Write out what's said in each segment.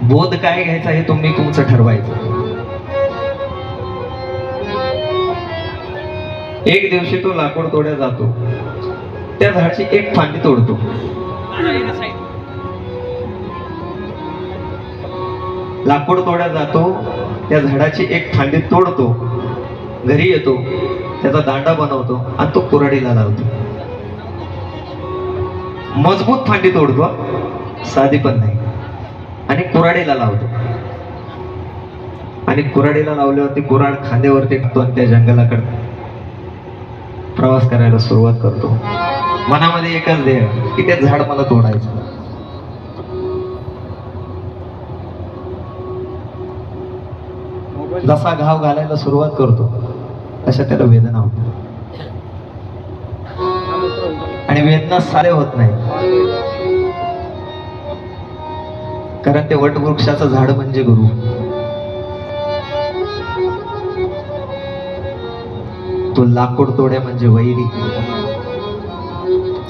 बोध काय घ्यायचा हे तुम्ही तुमचं ठरवायचं. एक दिवशी तो लाकूड तोड्या जातो, त्या झाडाची एक फांदी तोडतो. लाकूड तोड्या जातो, त्या झाडाची एक फांदी तोडतो, घरी येतो, त्याचा दांडा बनवतो आणि तो कुऱ्हाडीला लावतो. मजबूत फांदी तोडतो, साधी पण नाही, आणि कुऱ्हाडीला लावतो. आणि कुऱ्हाडीला लावल्यावरती कुऱ्हाड खांद्यावरती टाकतो आणि त्या जंगलाकडे प्रवास करायला सुरुवात करतो. मनामध्ये एकच ध्येय की ते झाड मला तोडायचं. जसा घाव घालायला सुरुवात करतो तशा त्याला वेदना होते, आणि वेदना सारे होत नाही, कारण ते वटवृक्षाचं झाड म्हणजे गुरु. तो लाकूड तोड्या म्हणजे वैरी,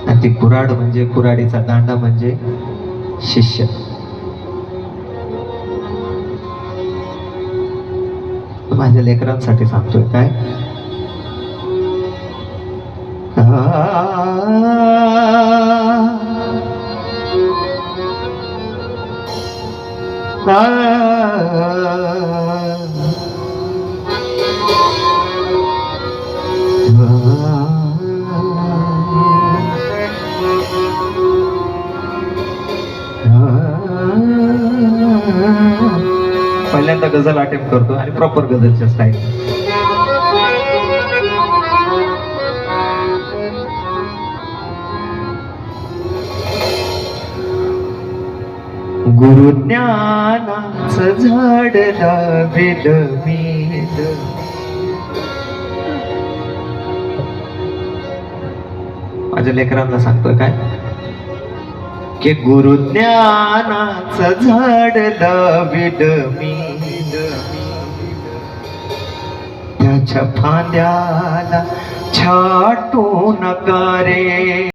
आणि ती कुऱ्हाड म्हणजे कुऱ्हाडीचा दांडा म्हणजे शिष्य. माझ्या लेकरांसाठी सांगतोय काय, पहिल्यांदा गझल अटेम्प्ट करतो आणि प्रॉपर गझलच्या स्टाईल. गुरु ज्ञानाचं झाड लावेल मी, माझ्या लेकरांना सांगतोय काय की गुरु ज्ञानाचं झाड लावेल मी, त्याच्या फांद्याला छाटू नका रे.